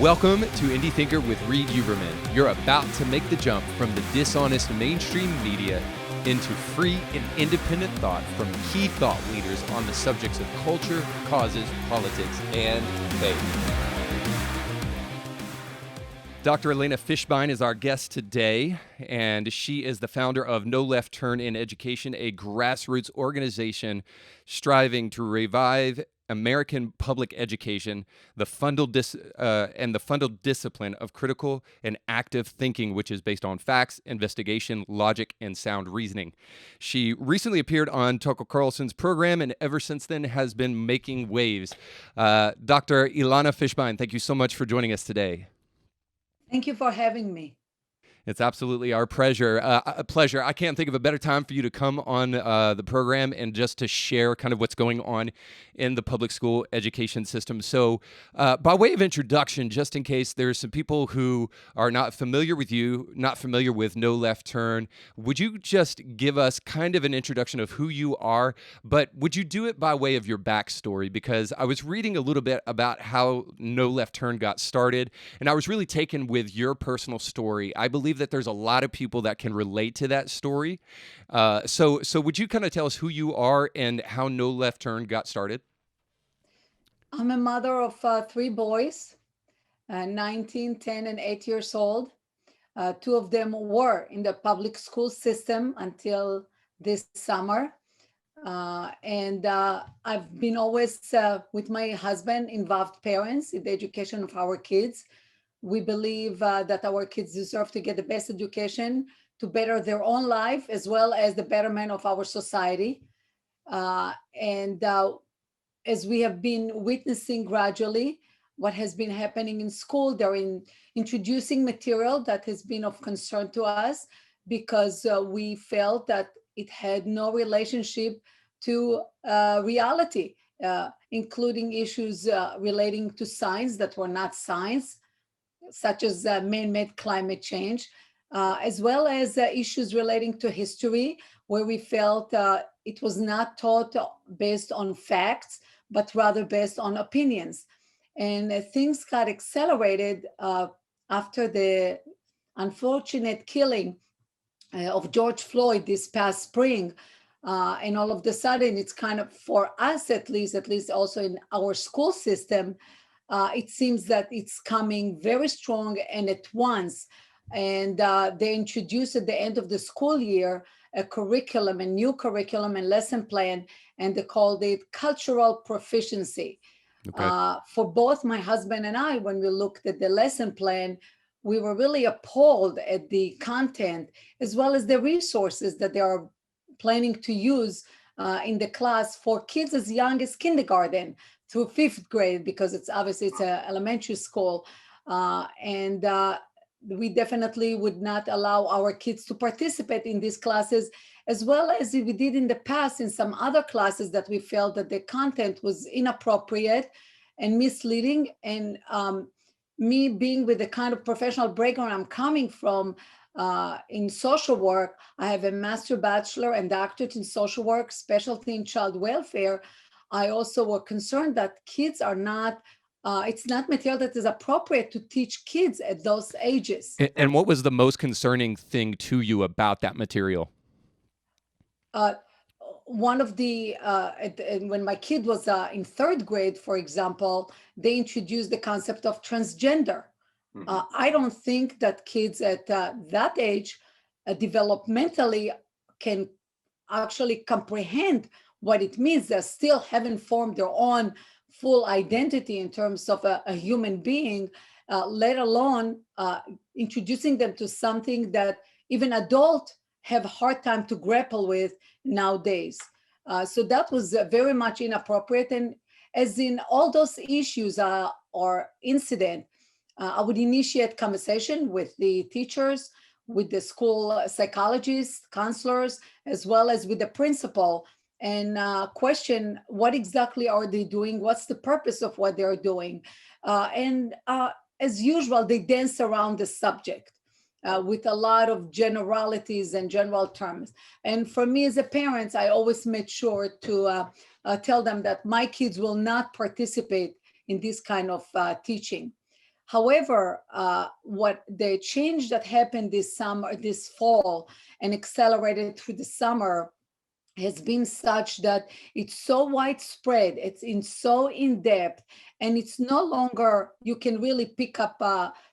Welcome to Indie Thinker with Reed Uberman. You're about to make the jump from the dishonest mainstream media into free and independent thought from key thought leaders on the subjects of culture, causes, politics, and faith. Dr. Elana Fishbein is our guest today, and she is the founder of No Left Turn in Education, a grassroots organization striving to revive American public education, the fundal discipline of critical and active thinking, which is based on facts, investigation, logic, and sound reasoning. She recently appeared on Tucker Carlson's program, and ever since then has been making waves. Dr. Elana Fishbein, thank you so much for joining us today. Thank you for having me. It's absolutely our pleasure. I can't think of a better time for you to come on the program and just to share kind of what's going on in the public school education system. So by way of introduction, just in case there's some people who are not familiar with you, not familiar with No Left Turn, would you just give us kind of an introduction of who you are, but would you do it by way of your backstory? Because I was reading a little bit about how No Left Turn got started, and I was really taken with your personal story. I believe that there's a lot of people that can relate to that story. So would you kind of tell us who you are and how No Left Turn got started? I'm a mother of three boys, 19, 10, and 8 years old. Two of them were in the public school system until this summer. And I've been always, with my husband, involved parents in the education of our kids. We believe that our kids deserve to get the best education to better their own life, as well as the betterment of our society. As we have been witnessing gradually what has been happening in school, they're introducing material that has been of concern to us because we felt that it had no relationship to reality, including issues relating to science that were not science, such as man-made climate change, as well as issues relating to history, where we felt it was not taught based on facts, but rather based on opinions. And things got accelerated after the unfortunate killing of George Floyd this past spring. And all of a sudden, it's kind of, for us at least also in our school system, it seems that it's coming very strong and at once. And they introduced at the end of the school year a new curriculum and lesson plan, and they called it cultural proficiency. Okay. For both my husband and I, when we looked at the lesson plan, we were really appalled at the content as well as the resources that they are planning to use in the class for kids as young as kindergarten through fifth grade, because it's obviously it's an elementary school. We definitely would not allow our kids to participate in these classes, as well as we did in the past in some other classes that we felt that the content was inappropriate and misleading. And me being with the kind of professional background I'm coming from in social work, I have a master, bachelor, and doctorate in social work, specialty in child welfare. I also were concerned that kids are not, it's not material that is appropriate to teach kids at those ages. And what was the most concerning thing to you about that material? One of the, when my kid was in third grade, for example, they introduced the concept of transgender. I don't think that kids at that age developmentally can actually comprehend what it means. They still haven't formed their own full identity in terms of a human being, let alone introducing them to something that even adults have a hard time to grapple with nowadays. So that was very much inappropriate. And as in all those issues or incident, I would initiate conversation with the teachers, with the school psychologists, counselors, as well as with the principal, and question what exactly are they doing? What's the purpose of what they're doing? As usual, they dance around the subject with a lot of generalities and general terms. And for me as a parent, I always made sure to tell them that my kids will not participate in this kind of teaching. However, what the change that happened this fall, and accelerated through the summer, has been such that it's so widespread, so in depth, and it's no longer you can really pick up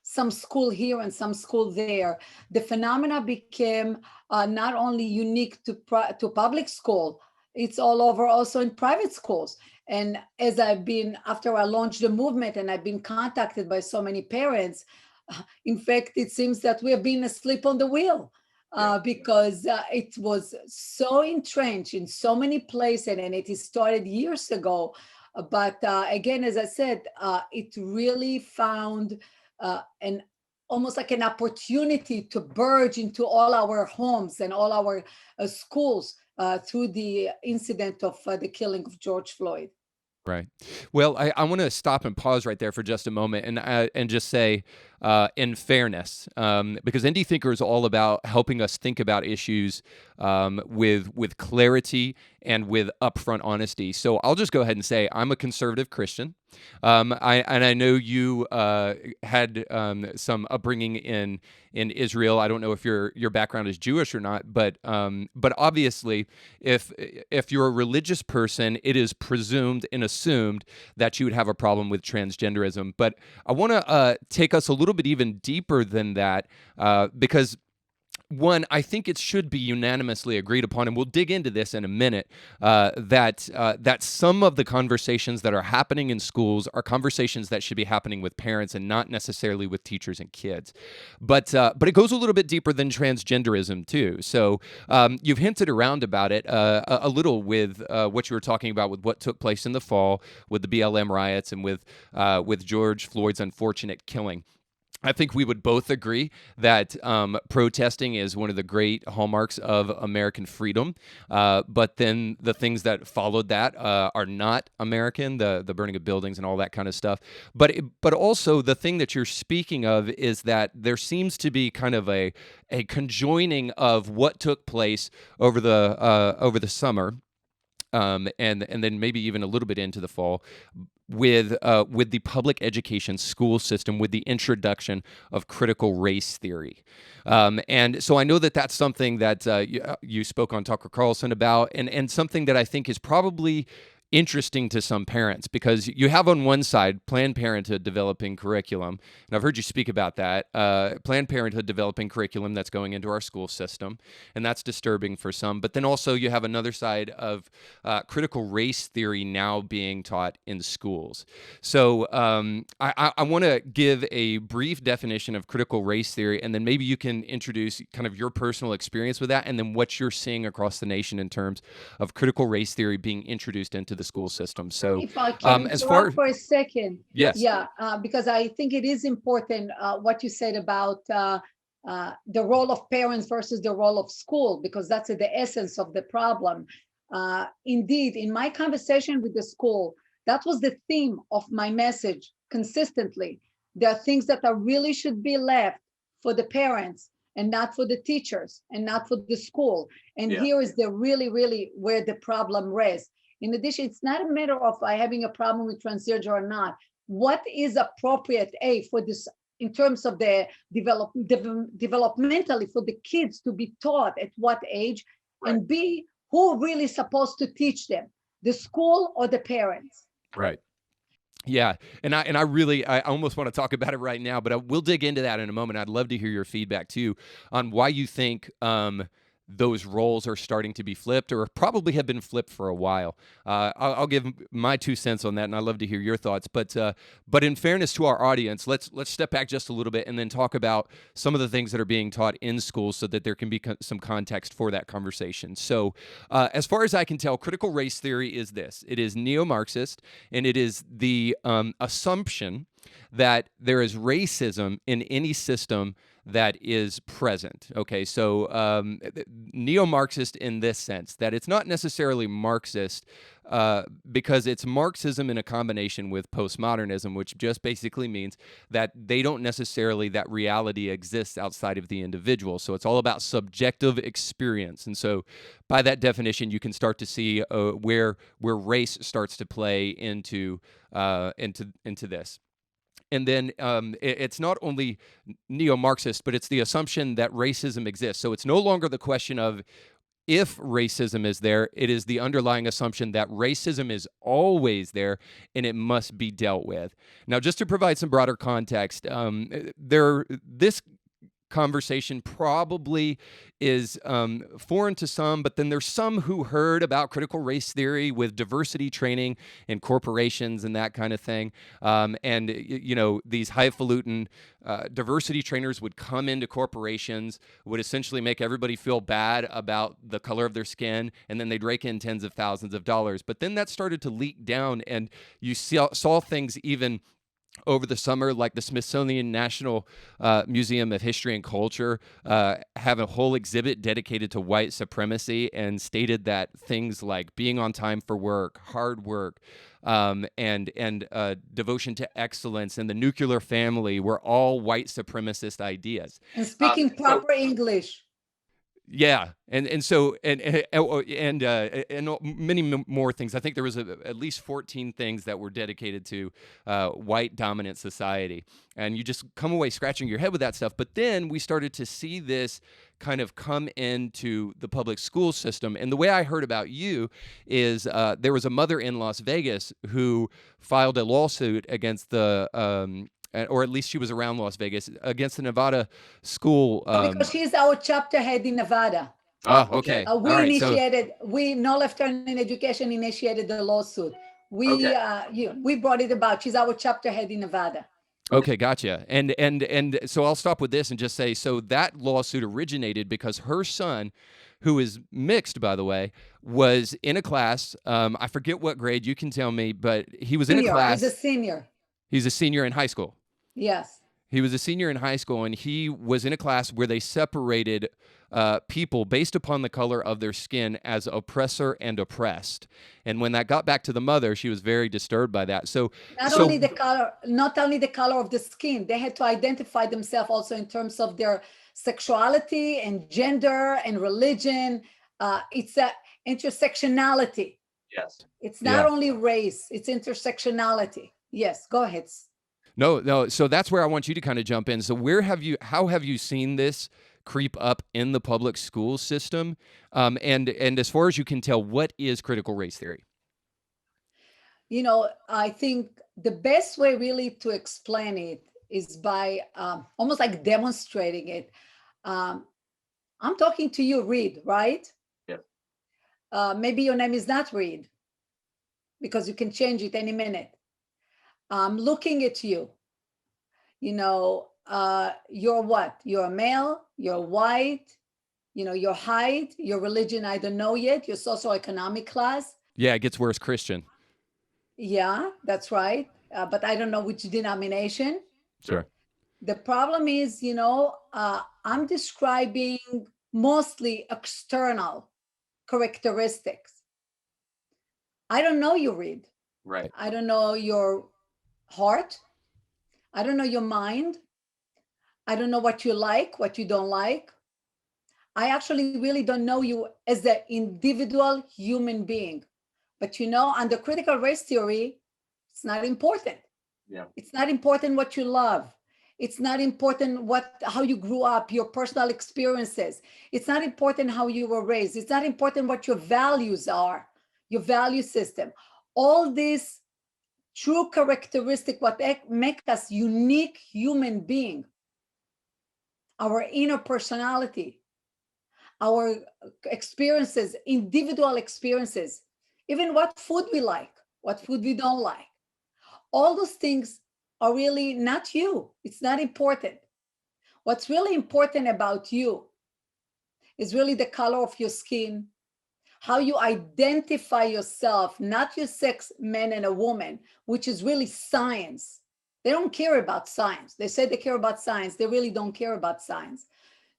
some school here and some school there. The phenomena became not only unique to public school, it's all over also in private schools. And as after I launched the movement and I've been contacted by so many parents, in fact, it seems that we have been asleep on the wheel, because it was so entrenched in so many places, and it started years ago. But again, as I said, it really found an almost like an opportunity to burge into all our homes and all our schools through the incident of the killing of George Floyd. Right. Well, I want to stop and pause right there for just a moment and just say, in fairness, because Indie Thinker is all about helping us think about issues with clarity and with upfront honesty. So I'll just go ahead and say I'm a conservative Christian. I know you had some upbringing in Israel. I don't know if your background is Jewish or not, but obviously, if you're a religious person, it is presumed and assumed that you would have a problem with transgenderism. But I want to take us a little bit even deeper than that, because one, I think it should be unanimously agreed upon, and we'll dig into this in a minute, that some of the conversations that are happening in schools are conversations that should be happening with parents and not necessarily with teachers and kids. But it goes a little bit deeper than transgenderism too. So you've hinted around about it a little with what you were talking about with what took place in the fall with the BLM riots and with George Floyd's unfortunate killing. I think we would both agree that protesting is one of the great hallmarks of American freedom. But then the things that followed that are not American, the burning of buildings and all that kind of stuff. But also the thing that you're speaking of is that there seems to be kind of a conjoining of what took place over the summer. And then maybe even a little bit into the fall, with the public education school system, with the introduction of critical race theory. And so I know that that's something that you spoke on Tucker Carlson about, and something that I think is probably interesting to some parents, because you have on one side Planned Parenthood developing curriculum, and I've heard you speak about that, Planned Parenthood developing curriculum that's going into our school system, and that's disturbing for some. But then also you have another side of critical race theory now being taught in schools. So I want to give a brief definition of critical race theory, and then maybe you can introduce kind of your personal experience with that, and then what you're seeing across the nation in terms of critical race theory being introduced into the school system. So if I can as far for a second, yes, because I think it is important what you said about the role of parents versus the role of school, because that's the essence of the problem. Indeed, in my conversation with the school, that was the theme of my message consistently. There are things that are really should be left for the parents and not for the teachers and not for the school. And here is the really where the problem rests. In addition, it's not a matter of having a problem with transgender or not. What is appropriate, for this in terms of the developmentally for the kids to be taught at what age, right. And B, who really supposed to teach them, the school or the parents? Right. Yeah, and I really almost want to talk about it right now, but we'll dig into that in a moment. I'd love to hear your feedback too on why you think those roles are starting to be flipped, or probably have been flipped for a while. I'll give my 2 cents on that, and I'd love to hear your thoughts. But in fairness to our audience, let's step back just a little bit and then talk about some of the things that are being taught in schools, so that there can be some context for that conversation. So, as far as I can tell, critical race theory is this: it is neo-Marxist, and it is the assumption that there is racism in any system that is present. Okay, so neo-Marxist in this sense, that it's not necessarily Marxist because it's Marxism in a combination with postmodernism, which just basically means that they don't necessarily, that reality exists outside of the individual. So it's all about subjective experience. And so by that definition, you can start to see where race starts to play into this. And then it's not only neo-Marxist, but it's the assumption that racism exists. So it's no longer the question of if racism is there, it is the underlying assumption that racism is always there and it must be dealt with. Now, just to provide some broader context, this conversation probably is foreign to some, but then there's some who heard about critical race theory with diversity training in corporations and that kind of thing. And, these highfalutin diversity trainers would come into corporations, would essentially make everybody feel bad about the color of their skin, and then they'd rake in tens of thousands of dollars. But then that started to leak down, and you saw things even over the summer, like the Smithsonian National Museum of History and Culture have a whole exhibit dedicated to white supremacy, and stated that things like being on time for work, hard work, and devotion to excellence, and the nuclear family were all white supremacist ideas. And speaking proper English. Yeah, and many more things. I think there was at least 14 things that were dedicated to white dominant society, and you just come away scratching your head with that stuff. But then we started to see this kind of come into the public school system, and the way I heard about you is there was a mother in Las Vegas who filed a lawsuit against the or at least she was around Las Vegas, against the Nevada school. Because she's our chapter head in Nevada. Oh, okay. We, No Left Turn in Education, initiated the lawsuit. We brought it about. She's our chapter head in Nevada. Okay, gotcha. And so I'll stop with this and just say, so that lawsuit originated because her son, who is mixed, by the way, was in a class. I forget what grade, you can tell me, but he was in a class. He's a senior. He's a senior in high school. Yes. He was a senior in high school, and he was in a class where they separated people based upon the color of their skin as oppressor and oppressed. And when that got back to the mother, she was very disturbed by that. So not only the color of the skin, they had to identify themselves also in terms of their sexuality and gender and religion. It's a intersectionality. Yes. It's not only race, it's intersectionality. Yes, go ahead. No. So that's where I want you to kind of jump in. So how have you seen this creep up in the public school system? And as far as you can tell, what is critical race theory? I think the best way really to explain it is by almost like demonstrating it. I'm talking to you, Reed, right? Yeah. Maybe your name is not Reed, because you can change it any minute. I'm looking at you. You're what? You're a male, you're white, your height, your religion, I don't know yet, your socioeconomic class. Yeah, it gets worse, Christian. Yeah, that's right. But I don't know which denomination. Sure. The problem is, I'm describing mostly external characteristics. I don't know you, Reed. Right. I don't know your heart. I don't know your mind. I don't know what you like, what you don't like. I actually really don't know you as an individual human being. But under critical race theory, it's not important. Yeah. It's not important what you love. It's not important how you grew up, your personal experiences. It's not important how you were raised. It's not important what your values are, your value system. All these true characteristic, what make us unique human being, our inner personality, our experiences, individual experiences, even what food we like, what food we don't like. All those things are really not you. It's not important. What's really important about you is really the color of your skin, how you identify yourself, not your sex, man and a woman, which is really science. They don't care about science. They say they care about science. They really don't care about science.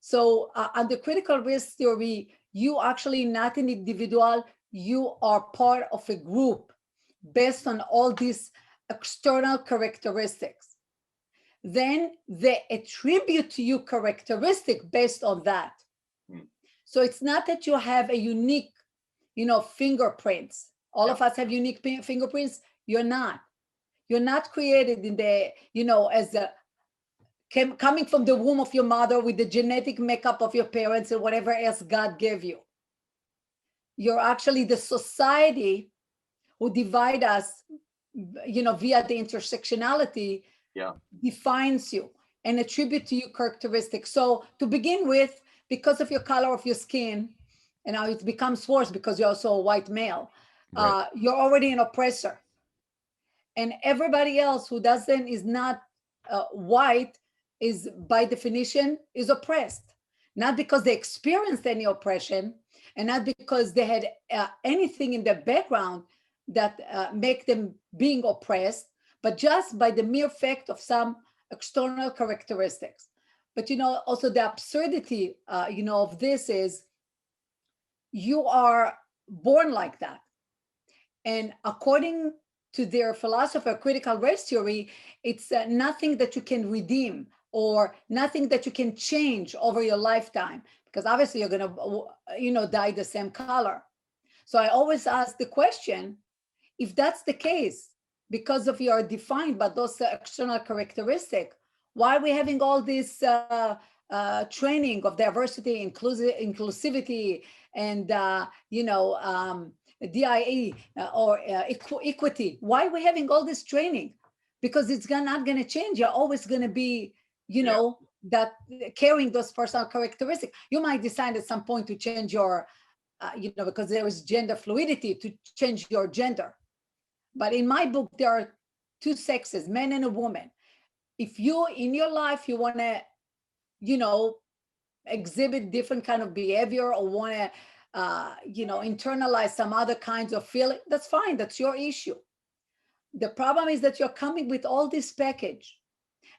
So under critical race theory, you actually not an individual, you are part of a group based on all these external characteristics. Then they attribute to you characteristic based on that. So it's not that you have a unique fingerprints. All of us have unique fingerprints. You're not. You're not created in the, as a coming from the womb of your mother with the genetic makeup of your parents and whatever else God gave you. You're actually the society who divide us, via the intersectionality, defines you and attribute to you characteristics. So to begin with, because of your color of your skin, and now it becomes worse because you're also a white male, Right. you're already an oppressor. And everybody else who is not white is by definition is oppressed, not because they experienced any oppression and not because they had anything in their background that make them being oppressed, but just by the mere fact of some external characteristics. But also the absurdity of this is you are born like that. And according to their philosopher, critical race theory, it's nothing that you can redeem or nothing that you can change over your lifetime, because obviously you're going to, dye the same color. So I always ask the question, if that's the case, because of you are defined by those external characteristics, why are we having all this training of diversity, inclusivity, and DIE or equity? Why are we having all this training? Because it's not going to change. You're always going to be, that carrying those personal characteristics. You might decide at some point to change your, because there is gender fluidity, to change your gender. But in my book, there are two sexes, man and a woman. If you, in your life, you want to, exhibit different kind of behavior or want to, internalize some other kinds of feeling, that's fine. That's your issue. The problem is that you're coming with all this package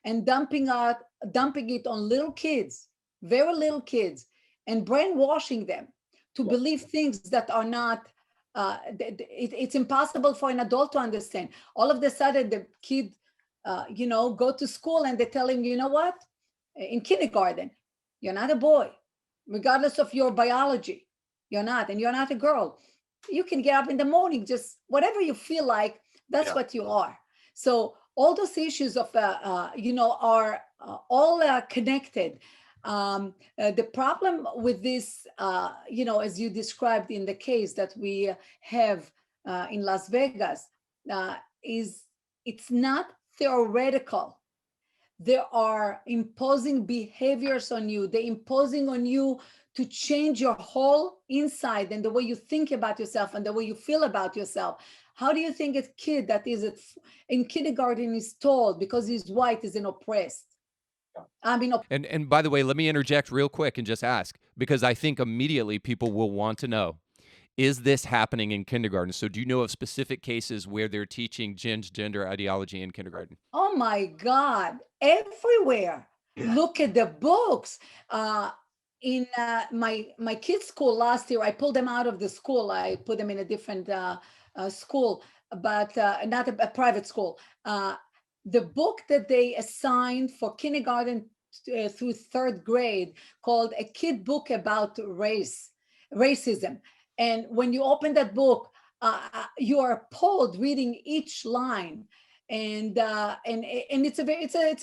and dumping it on little kids, very little kids, and brainwashing them to believe things that are not, it's impossible for an adult to understand. All of a sudden, the kid, go to school and they tell him, you know what? In kindergarten, you're not a boy, regardless of your biology. You're not, and you're not a girl. You can get up in the morning, just whatever you feel like, that's what you are. So all those issues of, are all connected. The problem with this, as you described in the case that we have in Las Vegas, is it's not theoretical. They are imposing behaviors on you. They're imposing on you to change your whole inside and the way you think about yourself and the way you feel about yourself. How do you think a kid that is in kindergarten is told because he's white is an oppressed? I mean, And by the way, let me interject real quick and just ask, because I think immediately people will want to know, is this happening in kindergarten? So do you know of specific cases where they're teaching gender ideology in kindergarten? Oh my God, everywhere. Look at the books. In my kids' school last year, I pulled them out of the school. I put them in a different school, but not a private school. The book that they assigned for kindergarten through third grade, called A Kid Book About Racism. And when you open that book, you are appalled reading each line. And it's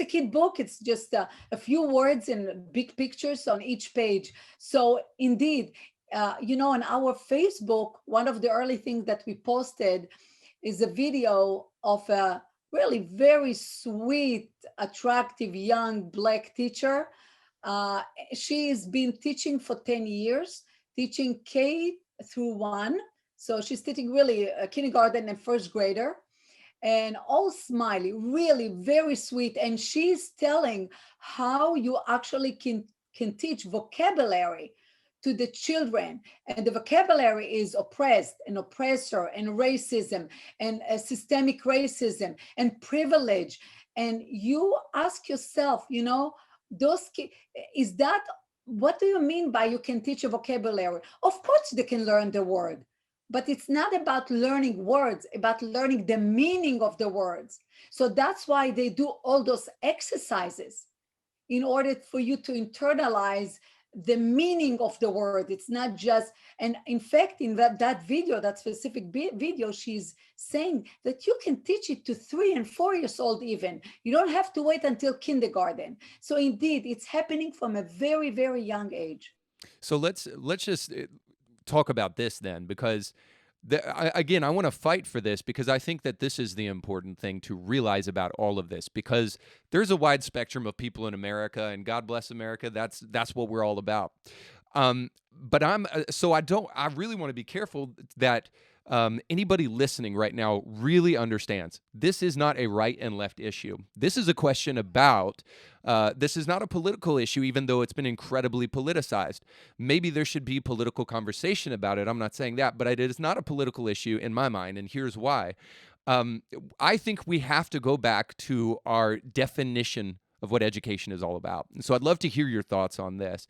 a kid book. It's just a few words and big pictures on each page. So indeed, on our Facebook, one of the early things that we posted is a video of a really very sweet, attractive young Black teacher. She's been teaching for 10 years, teaching K through 1. So she's teaching really a kindergarten and first grader, and all smiley, really very sweet. And she's telling how you actually can teach vocabulary to the children. And the vocabulary is oppressed and oppressor and racism and systemic racism and privilege. And you ask yourself, those kids, is that, what do you mean by you can teach a vocabulary? Of course they can learn the word, but it's not about learning words, about learning the meaning of the words. So that's why they do all those exercises in order for you to internalize the meaning of the word. It's not just, and in fact, in that video, that specific video, she's saying that you can teach it to 3 and 4 years old even. You don't have to wait until kindergarten. So indeed, it's happening from a very, very young age. So let's just talk about this then, because again, I want to fight for this, because I think that this is the important thing to realize about all of this, because there's a wide spectrum of people in America, and God bless America. That's what we're all about. But I really want to be careful that anybody listening right now really understands this is not a right and left issue. This is a question about, this is not a political issue, even though it's been incredibly politicized. Maybe there should be political conversation about it. I'm not saying that, but it is not a political issue in my mind, and here's why. I think we have to go back to our definition of what education is all about. And so I'd love to hear your thoughts on this.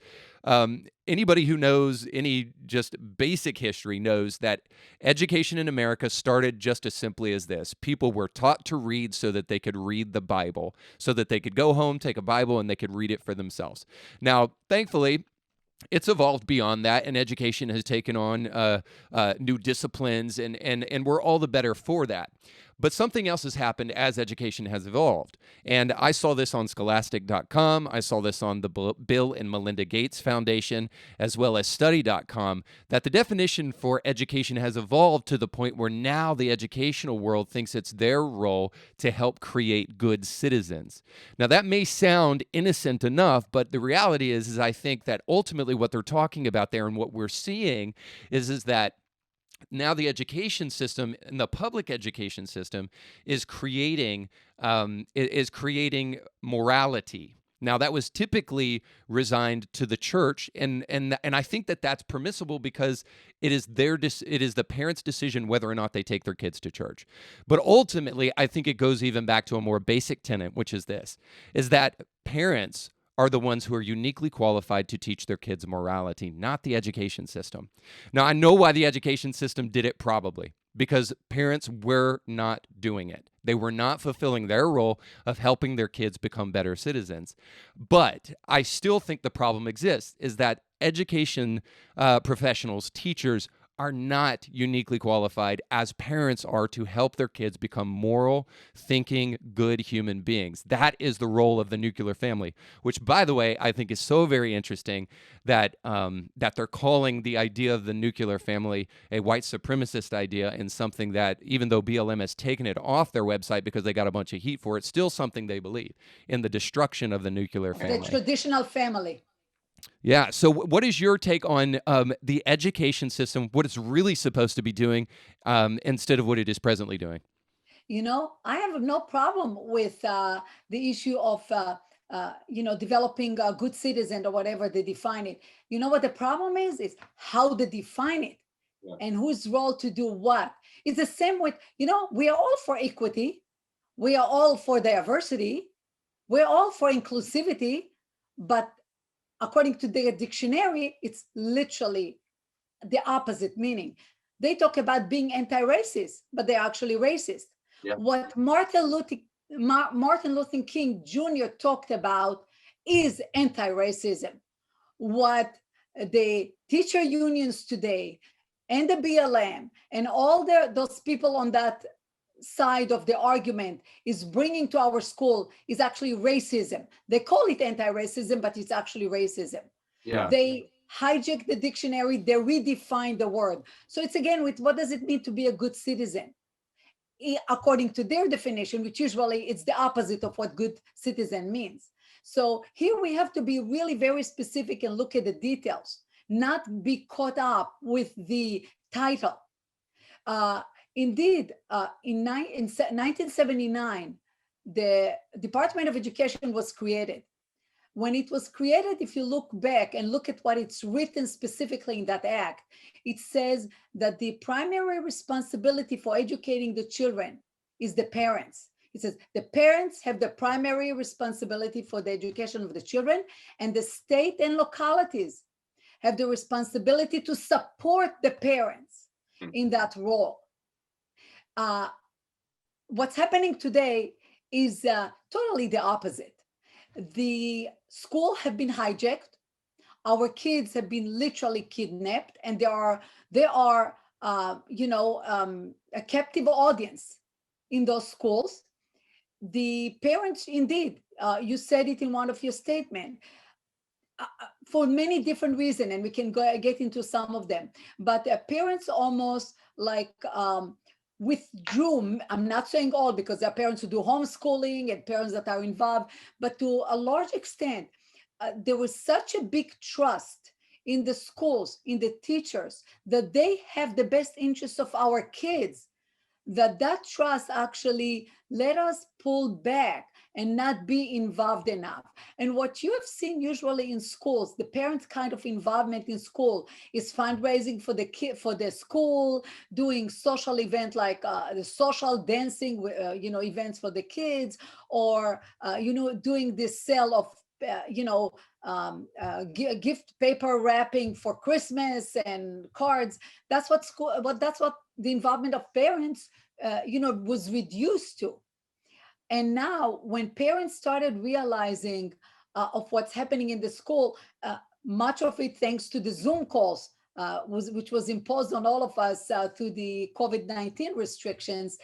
Anybody who knows any just basic history knows that education in America started just as simply as this. People were taught to read so that they could read the Bible, so that they could go home, take a Bible, and they could read it for themselves. Now, thankfully, it's evolved beyond that, and education has taken on new disciplines, and we're all the better for that. But something else has happened as education has evolved. And I saw this on scholastic.com. I saw this on the Bill and Melinda Gates Foundation, as well as study.com, that the definition for education has evolved to the point where now the educational world thinks it's their role to help create good citizens. Now, that may sound innocent enough, but the reality is I think that ultimately what they're talking about there and what we're seeing is that now the education system and the public education system is creating morality. Now, that was typically resigned to the church, and I think that that's permissible because it is the parents' decision whether or not they take their kids to church. But ultimately, I think it goes even back to a more basic tenet, which is this: is that parents are the ones who are uniquely qualified to teach their kids morality, not the education system. Now, I know why the education system did it, probably because parents were not doing it. They were not fulfilling their role of helping their kids become better citizens. But I still think the problem exists, is that education professionals, teachers, are not uniquely qualified as parents are to help their kids become moral, thinking, good human beings. That is the role of the nuclear family, which, by the way, I think is so very interesting that that they're calling the idea of the nuclear family a white supremacist idea, and something that, even though BLM has taken it off their website because they got a bunch of heat for it, still something they believe in, the destruction of the nuclear family. The traditional family. Yeah. So what is your take on the education system, what it's really supposed to be doing instead of what it is presently doing? You know, I have no problem with the issue of, developing a good citizen or whatever they define it. You know what the problem is how they define it. Yeah. And whose role to do what. It's the same with, we are all for equity. We are all for diversity. We're all for inclusivity, but according to their dictionary, it's literally the opposite meaning. They talk about being anti-racist, but they're actually racist. Yeah. What Martin Luther King Jr. talked about is anti-racism. What the teacher unions today and the BLM and all those people on that side of the argument is bringing to our school is actually racism. They call it anti-racism, but it's actually racism. Yeah. They hijack the dictionary, they redefine the word. So it's again with what does it mean to be a good citizen? According to their definition, which usually it's the opposite of what good citizen means. So here we have to be really very specific and look at the details, not be caught up with the title. Indeed, in 1979, the Department of Education was created. When it was created, if you look back and look at what it's written specifically in that act, it says that the primary responsibility for educating the children is the parents. It says the parents have the primary responsibility for the education of the children, and the state and localities have the responsibility to support the parents in that role. What's happening today is totally the opposite. The school have been hijacked. our kids have been literally kidnapped, and they are a captive audience in those schools. The parents, indeed, you said it in one of your statements, for many different reasons, and we can get into some of them. But parents almost like withdrew. I'm not saying all, because there are parents who do homeschooling and parents that are involved, but to a large extent, there was such a big trust in the schools, in the teachers, that they have the best interests of our kids, that trust actually let us pull back and not be involved enough. And what you have seen usually in schools, the parents' kind of involvement in school is fundraising for the kid, for the school, doing social event like the social dancing, events for the kids, or doing this sale of gift paper wrapping for Christmas and cards. That's what the involvement of parents, was reduced to. And now, when parents started realizing of what's happening in the school, much of it thanks to the Zoom calls, which was imposed on all of us through the COVID-19 restrictions,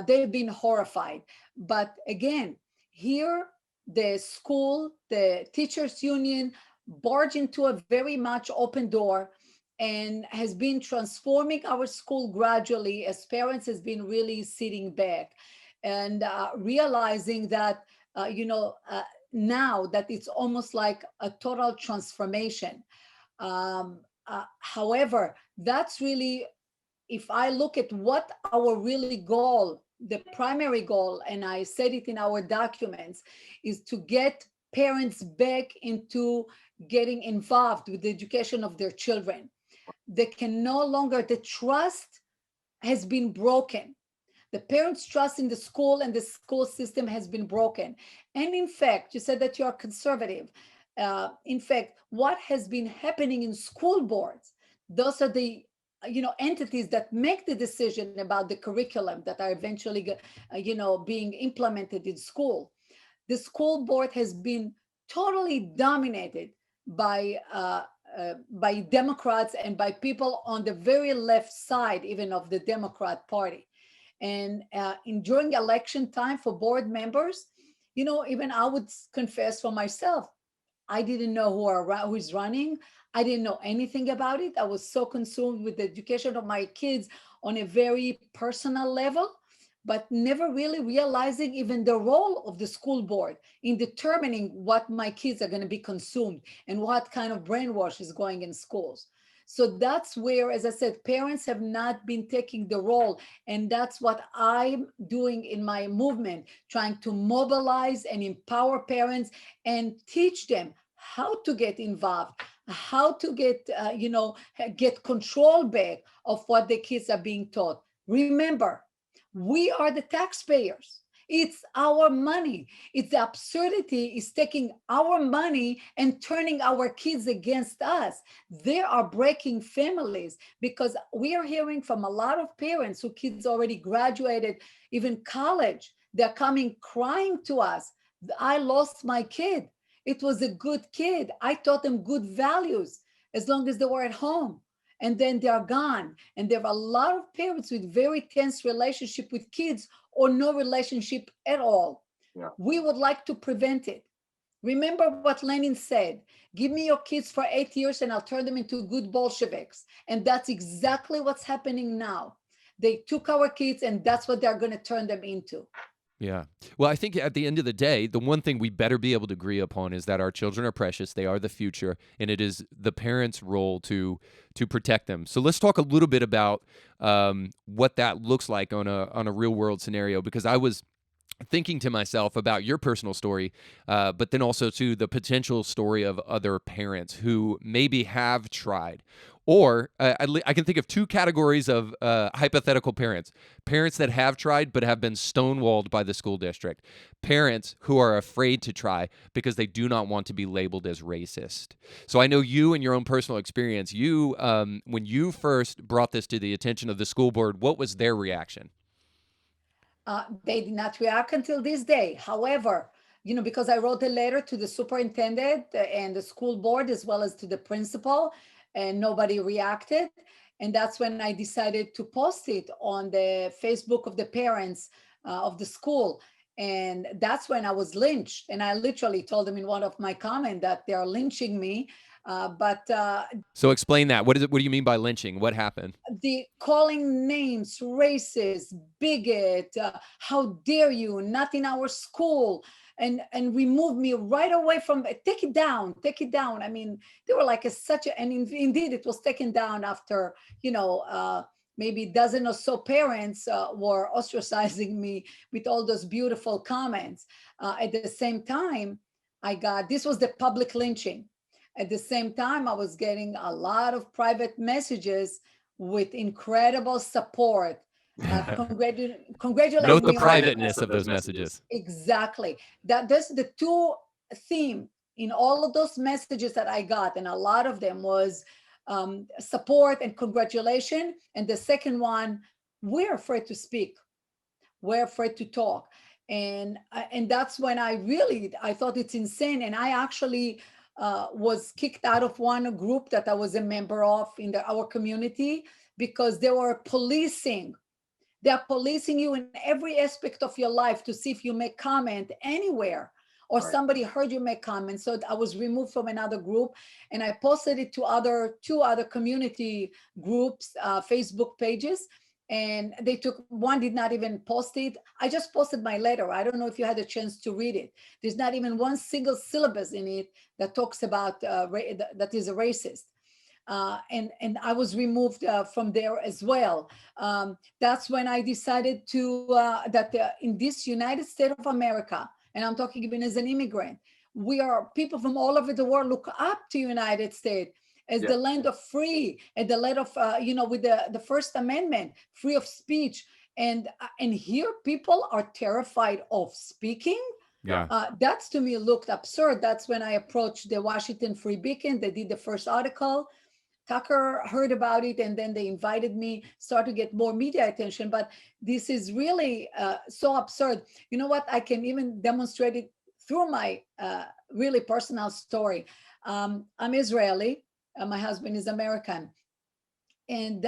they've been horrified. But again, here, the school, the teachers union, barged into a very much open door and has been transforming our school gradually, as parents has been really sitting back and realizing that now that it's almost like a total transformation. However, that's really, if I look at what our really goal, the primary goal, and I said it in our documents, is to get parents back into getting involved with the education of their children. They can no longer, the trust has been broken. The parents' trust in the school and the school system has been broken. And in fact, you said that you are conservative. In fact, what has been happening in school boards, those are the entities that make the decision about the curriculum that are eventually being implemented in school. The school board has been totally dominated by Democrats and by people on the very left side, even of the Democrat Party. And during election time for board members, even I would confess for myself, I didn't know who is running. I didn't know anything about it. I was so consumed with the education of my kids on a very personal level, but never really realizing even the role of the school board in determining what my kids are going to be consumed and what kind of brainwash is going in schools. So that's where, as I said, parents have not been taking the role. And that's what I'm doing in my movement, trying to mobilize and empower parents and teach them how to get involved, how to get control back of what the kids are being taught. Remember, we are the taxpayers. It's our money. It's the absurdity is taking our money and turning our kids against us. They are breaking families, because we are hearing from a lot of parents whose kids already graduated, even college. They're coming crying to us. I lost my kid. It was a good kid. I taught them good values as long as they were at home. And then they are gone. And there are a lot of parents with very tense relationship with kids or no relationship at all. Yeah. We would like to prevent it. Remember what Lenin said, give me your kids for 8 years and I'll turn them into good Bolsheviks. And that's exactly what's happening now. They took our kids and that's what they're going to turn them into. Yeah. Well, I think at the end of the day, the one thing we better be able to agree upon is that our children are precious. They are the future, and it is the parents' role to protect them. So let's talk a little bit about what that looks like on a real world scenario, because I was thinking to myself about your personal story, but then also to the potential story of other parents who maybe have tried. Or I can think of two categories of hypothetical parents: parents that have tried but have been stonewalled by the school district, parents who are afraid to try because they do not want to be labeled as racist. So I know you, in your own personal experience, when you first brought this to the attention of the school board, what was their reaction? They did not react until this day. However, because I wrote a letter to the superintendent and the school board, as well as to the principal, and nobody reacted. And that's when I decided to post it on the Facebook of the parents of the school. And that's when I was lynched. And I literally told them in one of my comments that they are lynching me. But So explain that. What is it? What do you mean by lynching? What happened? the calling names, racist, bigot, how dare you, not in our school, and remove me right away from, take it down, take it down. I mean, they were like indeed it was taken down after, maybe a dozen or so parents were ostracizing me with all those beautiful comments. At the same time, this was the public lynching. At the same time, I was getting a lot of private messages with incredible support, congratulating Note the me on privateness of those messages. exactly. That's the two theme in all of those messages that I got, and a lot of them was support and congratulation. And the second one, we're afraid to speak, we're afraid to talk, and that's when I thought it's insane, and I actually was kicked out of one group that I was a member of in our community, because they were policing. They're policing you in every aspect of your life to see if you make comment anywhere, or Right. somebody heard you make comments. So I was removed from another group, and I posted it to two other community groups, Facebook pages, and one did not even post it. I just posted my letter. I don't know if you had a chance to read it. There's not even one single syllabus in it that talks about that is a racist. And I was removed from there as well. That's when I decided that in this United States of America, and I'm talking even as an immigrant, people from all over the world look up to United States as the land of free, and the land of, with the First Amendment, free of speech. And here people are terrified of speaking. Yeah. That's, to me, looked absurd. That's when I approached the Washington Free Beacon. They did the first article. Tucker heard about it, and then they invited me, start to get more media attention. But this is really so absurd. You know what? I can even demonstrate it through my really personal story. I'm Israeli. My husband is American. And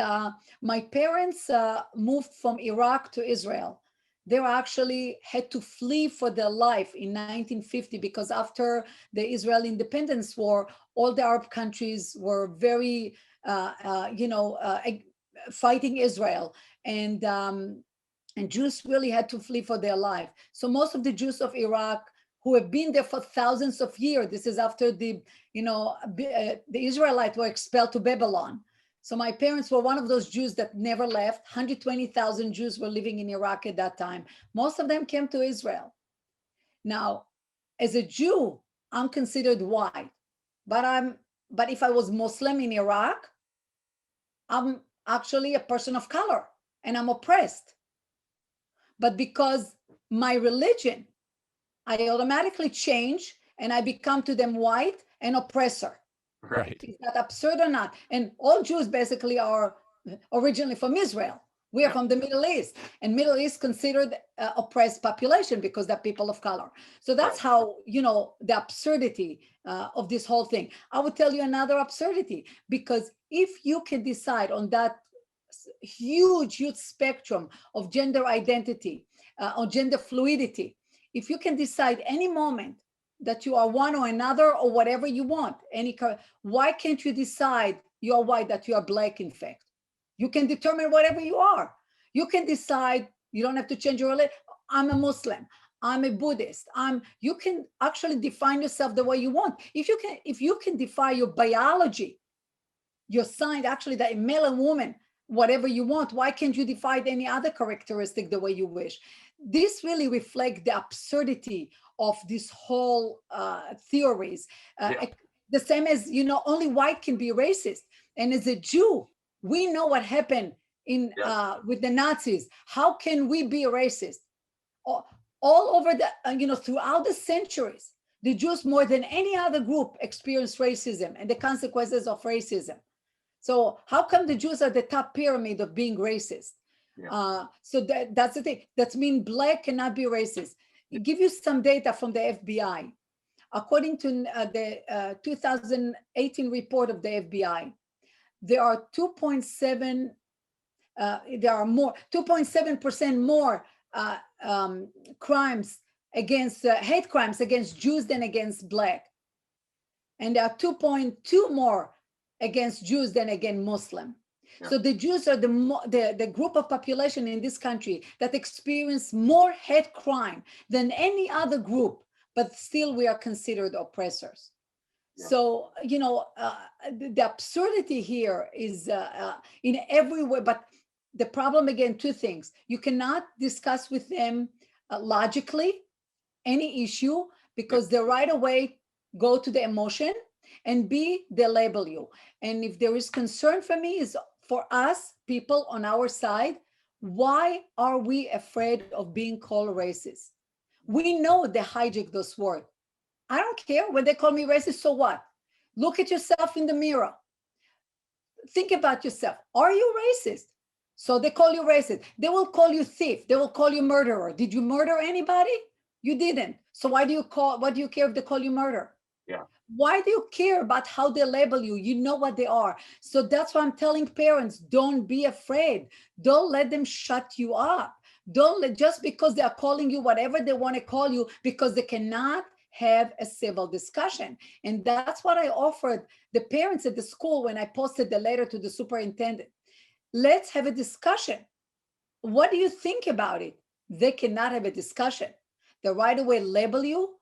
my parents moved from Iraq to Israel. They actually had to flee for their life in 1950, because after the Israel Independence War, all the Arab countries were very, fighting Israel. And Jews really had to flee for their life. So most of the Jews of Iraq who have been there for thousands of years, this is after the Israelites were expelled to Babylon. So my parents were one of those Jews that never left. 120,000 Jews were living in Iraq at that time. Most of them came to Israel. Now, as a Jew, I'm considered white, but if I was Muslim in Iraq, I'm actually a person of color and I'm oppressed. But because my religion, I automatically change and I become to them white and oppressor. Right. Is that absurd or not? And all Jews basically are originally from Israel. We are from the Middle East, and Middle East considered oppressed population because they're people of color. So that's how, the absurdity of this whole thing. I would tell you another absurdity, because if you can decide on that huge spectrum of gender identity, on gender fluidity, if you can decide any moment that you are one or another or whatever you want, why can't you decide you're white, that you are black? In fact, you can determine whatever you are. You can decide, you don't have to change your religion. I'm a Muslim, I'm a Buddhist. You can actually define yourself the way you want. If you can define your biology, your sign, actually that male and woman, whatever you want, why can't you define any other characteristic the way you wish? This really reflects the absurdity of this whole theories. The same as, only white can be racist. And as a Jew, we know what happened with the Nazis. How can we be racist? All over throughout the centuries, the Jews, more than any other group, experienced racism and the consequences of racism. So how come the Jews are the top pyramid of being racist? So that's the thing. That means black cannot be racist. give you some data from the FBI. According to the 2018 report of the FBI, there are 2.7% more crimes against hate crimes against Jews than against Black, and there are 2.2 more against Jews than against Muslim. Yeah. So the Jews are the group of population in this country that experience more hate crime than any other group, but still we are considered oppressors. Yeah. So, the absurdity here is in every way. But the problem, again, two things. You cannot discuss with them logically any issue because they right away go to the emotion, and B, they label you. And if there is concern for me is for us, people on our side, why are we afraid of being called racist? We know they hijack those words. I don't care when they call me racist, so what? Look at yourself in the mirror. Think about yourself. Are you racist? So they call you racist. They will call you thief. They will call you murderer. Did you murder anybody? You didn't. So why do you care if they call you murder? Yeah. Why do you care about how they label you? You know what they are. So that's why I'm telling parents, don't be afraid. Don't let them shut you up. Just because they are calling you whatever they want to call you, because they cannot have a civil discussion. And that's what I offered the parents at the school when I posted the letter to the superintendent. Let's have a discussion. What do you think about it? They cannot have a discussion. They right away label you,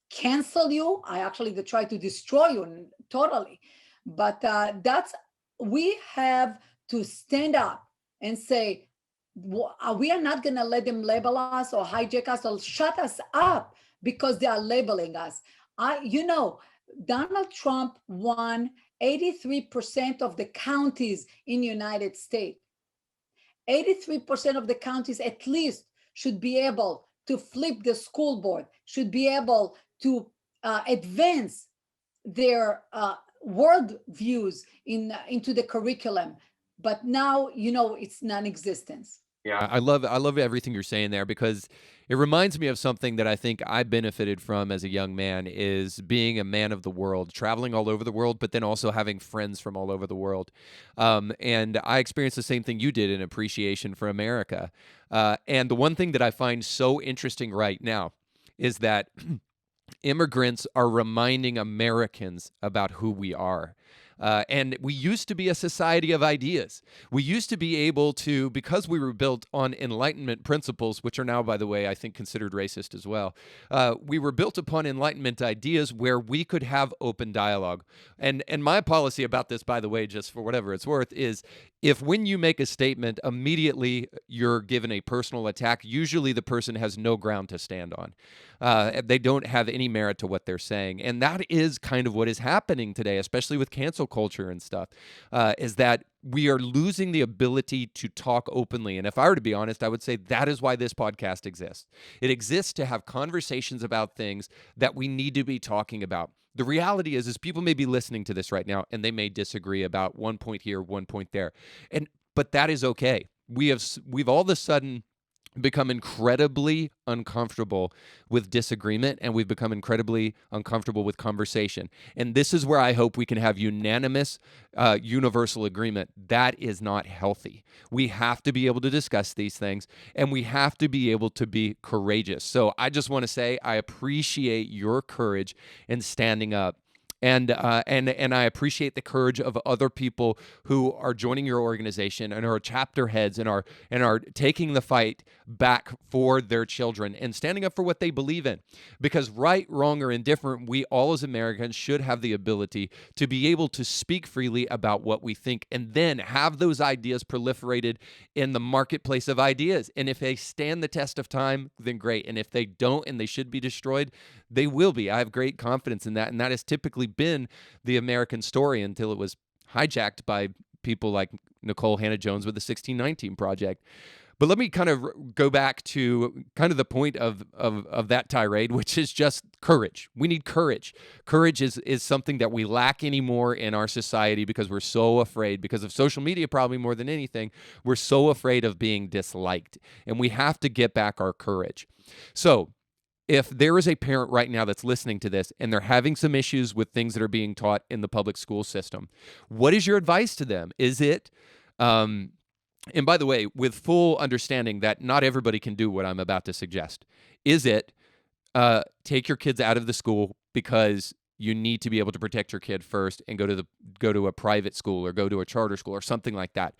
cancel you. They try to destroy you totally. But we have to stand up and say, we are not going to let them label us or hijack us or shut us up because they are labeling us. Donald Trump won 83% of the counties in the United States. 83% of the counties at least should be able to flip the school board, should be able to advance their world views into the curriculum. But now, it's non-existent. Yeah, I love everything you're saying there, because it reminds me of something that I think I benefited from as a young man, is being a man of the world, traveling all over the world, but then also having friends from all over the world. And I experienced the same thing you did in appreciation for America. And the one thing that I find so interesting right now is that immigrants are reminding Americans about who we are. And we used to be a society of ideas. We used to be able to, because we were built on Enlightenment principles, which are now, by the way, I think considered racist as well. We were built upon Enlightenment ideas where we could have open dialogue. And my policy about this, by the way, just for whatever it's worth, is if when you make a statement, immediately you're given a personal attack, usually the person has no ground to stand on. They don't have any merit to what they're saying. And that is kind of what is happening today, especially with cancel culture and stuff, is that we are losing the ability to talk openly. And if I were to be honest, I would say that is why this podcast exists. It exists to have conversations about things that we need to be talking about. The reality is people may be listening to this right now and they may disagree about one point here, one point there. But that is okay. We've all of a sudden become incredibly uncomfortable with disagreement, and we've become incredibly uncomfortable with conversation. And this is where I hope we can have unanimous, universal agreement. That is not healthy. We have to be able to discuss these things, and we have to be able to be courageous. So I just want to say I appreciate your courage in standing up. And I appreciate the courage of other people who are joining your organization and are chapter heads and are taking the fight back for their children and standing up for what they believe in. Because right, wrong, or indifferent, we all as Americans should have the ability to be able to speak freely about what we think and then have those ideas proliferated in the marketplace of ideas. And if they stand the test of time, then great. And if they don't and they should be destroyed, they will be. I have great confidence in that. And that has typically been the American story until it was hijacked by people like Nicole Hannah-Jones with the 1619 Project. But let me kind of go back to kind of the point of that tirade, which is just courage. We need courage. Courage is something that we lack anymore in our society because we're so afraid, because of social media probably more than anything, we're so afraid of being disliked. And we have to get back our courage. So if there is a parent right now that's listening to this and they're having some issues with things that are being taught in the public school system, what is your advice to them? Is it, and by the way, with full understanding that not everybody can do what I'm about to suggest, is it take your kids out of the school because you need to be able to protect your kid first and go to a private school or go to a charter school or something like that?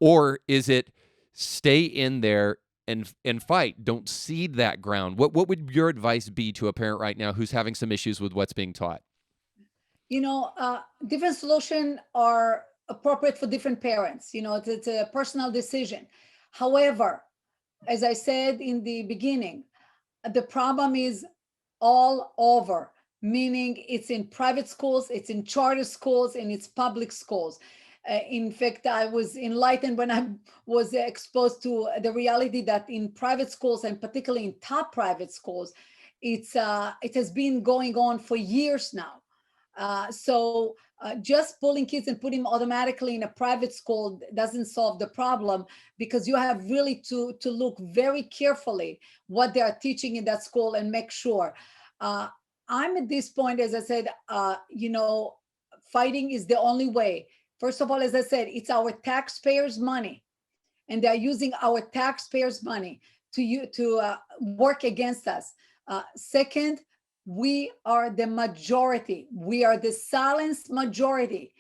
Or is it stay in there and fight? Don't cede that ground. What would your advice be to a parent right now who's having some issues with what's being taught? Different solutions are appropriate for different parents. It's a personal decision. However, as I said in the beginning, the problem is all over, meaning it's in private schools, it's in charter schools, and it's public schools. In fact, I was enlightened when I was exposed to the reality that in private schools, and particularly in top private schools, it has been going on for years now. So just pulling kids and putting them automatically in a private school doesn't solve the problem, because you have really to look very carefully what they are teaching in that school and make sure. I'm at this point, as I said, fighting is the only way. First of all, as I said, it's our taxpayers' money, and they're using our taxpayers' money to work against us. Second, we are the majority. We are the silenced majority.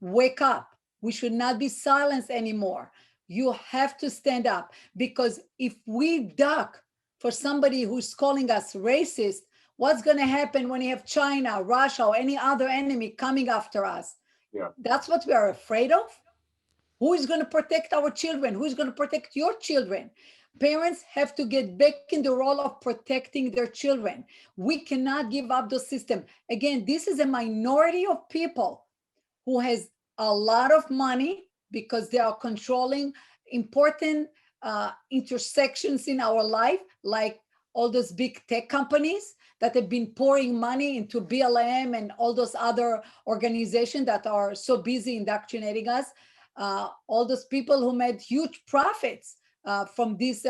Wake up. We should not be silenced anymore. You have to stand up, because if we duck for somebody who's calling us racist, what's going to happen when you have China, Russia, or any other enemy coming after us? Yeah. That's what we are afraid of. Who is going to protect our children? Who is going to protect your children? Parents have to get back in the role of protecting their children. We cannot give up the system. Again, this is a minority of people who has a lot of money, because they are controlling important intersections in our life, like all those big tech companies that have been pouring money into BLM and all those other organizations that are so busy indoctrinating us. All those people who made huge profits from this,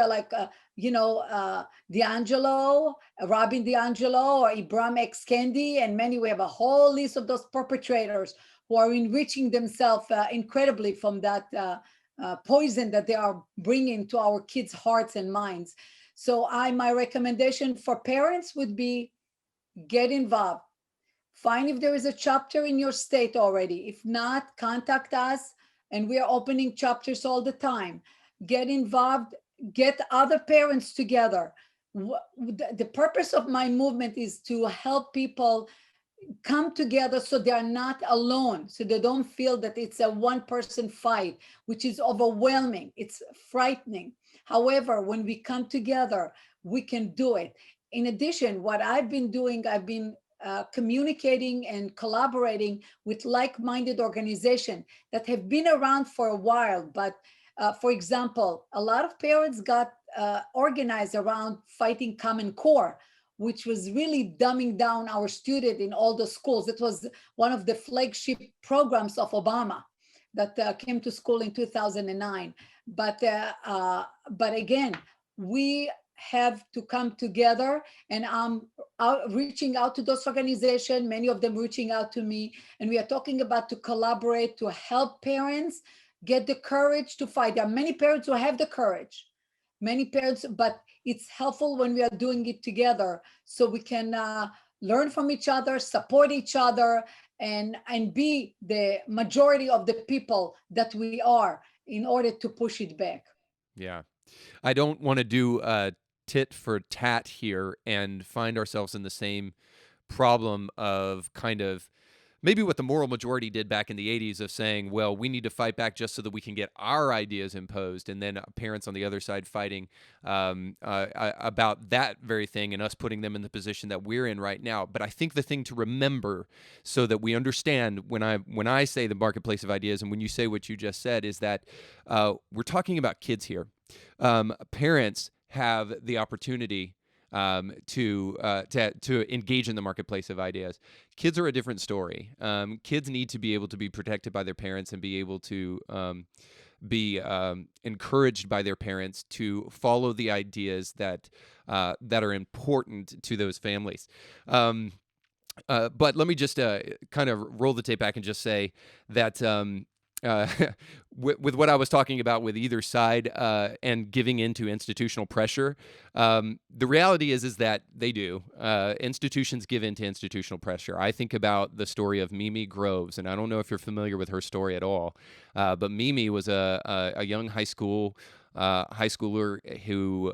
D'Angelo, Robin D'Angelo, or Ibram X. Kendi, and many. We have a whole list of those perpetrators who are enriching themselves incredibly from that poison that they are bringing to our kids' hearts and minds. So my recommendation for parents would be, get involved. Find if there is a chapter in your state already. If not, contact us, and we are opening chapters all the time. Get involved, get other parents together. The purpose of my movement is to help people come together so they are not alone, so they don't feel that it's a one-person fight, which is overwhelming. It's frightening. However, when we come together, we can do it. In addition, what I've been doing, I've been communicating and collaborating with like-minded organizations that have been around for a while. But for example, a lot of parents got organized around fighting Common Core, which was really dumbing down our student in all the schools. It was one of the flagship programs of Obama that came to school in 2009. But again, we have to come together, and I'm reaching out to those organizations, many of them reaching out to me, and we are talking about to collaborate to help parents get the courage to fight. There are many parents who have the courage, but it's helpful when we are doing it together, so we can learn from each other, support each other, and be the majority of the people that we are, in order to push it back. Yeah. I don't want to do tit for tat here and find ourselves in the same problem of kind of maybe what the moral majority did back in the 80s of saying, well, we need to fight back just so that we can get our ideas imposed, and then parents on the other side fighting about that very thing and us putting them in the position that we're in right now. But I think the thing to remember, so that we understand when I say the marketplace of ideas and when you say what you just said, is that we're talking about kids here. Parents have the opportunity to engage in the marketplace of ideas. Kids are a different story. Kids need to be able to be protected by their parents and be able to be encouraged by their parents to follow the ideas that that are important to those families. But let me just kind of roll the tape back and just say that uh, with what I was talking about with either side and giving into institutional pressure, the reality is that they do. Institutions give into institutional pressure. I think about the story of Mimi Groves, and I don't know if you're familiar with her story at all, but Mimi was a young high schooler who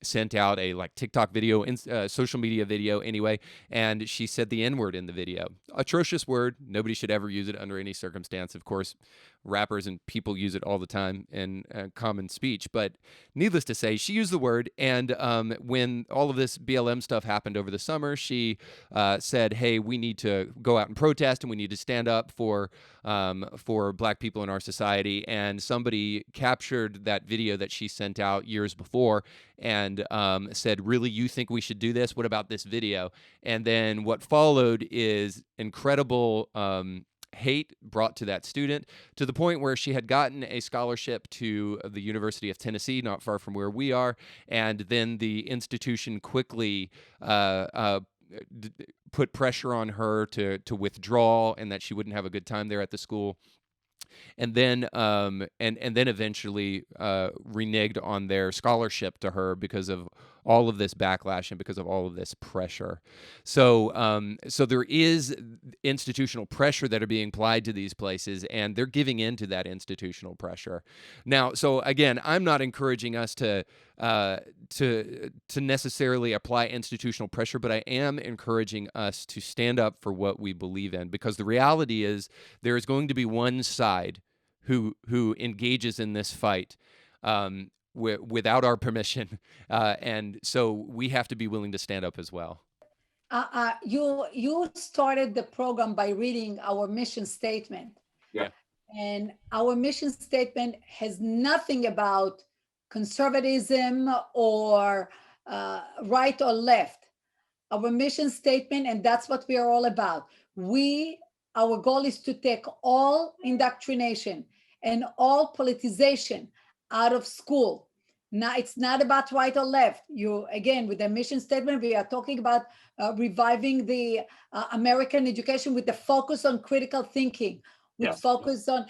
sent out a like TikTok video, social media video anyway, and she said the N-word in the video. Atrocious word. Nobody should ever use it under any circumstance. Of course, rappers and people use it all the time in common speech. But needless to say, she used the word. And when all of this BLM stuff happened over the summer, she said, "Hey, we need to go out and protest, and we need to stand up for Black people in our society." And somebody captured that video that she sent out years before and said, "Really, you think we should do this? What about this video?" And then what followed is incredible hate brought to that student, to the point where she had gotten a scholarship to the University of Tennessee, not far from where we are. And then the institution quickly put pressure on her to withdraw, and that she wouldn't have a good time there at the school. And then then eventually reneged on their scholarship to her because of all of this backlash and because of all of this pressure. So so there is institutional pressure that are being applied to these places, and they're giving in to that institutional pressure. Now, so again, I'm not encouraging us to necessarily apply institutional pressure, but I am encouraging us to stand up for what we believe in, because the reality is there is going to be one side who engages in this fight without our permission, and so we have to be willing to stand up as well. You started the program by reading our mission statement. Yeah. And our mission statement has nothing about conservatism or right or left. Our mission statement, and that's what we are all about. Our goal is to take all indoctrination and all politicization out of school. Now, it's not about right or left. Again, with the mission statement, we are talking about reviving the American education with the focus on critical thinking, with focus on,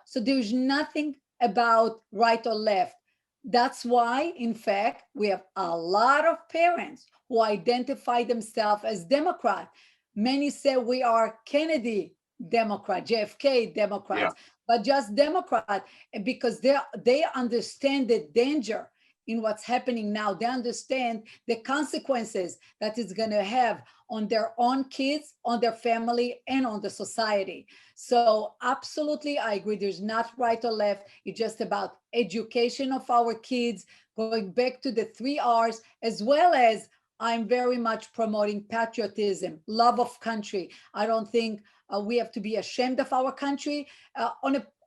so there's nothing about right or left. That's why, in fact, we have a lot of parents who identify themselves as Democrat. Many say we are Kennedy Democrat, JFK Democrats, but just Democrat, because they understand the danger in what's happening now. They understand the consequences that it's going to have on their own kids, on their family, and on the society. So absolutely, I agree. There's not right or left. It's just about education of our kids, going back to the 3 R's, as well as I'm very much promoting patriotism, love of country. I don't think we have to be ashamed of our country.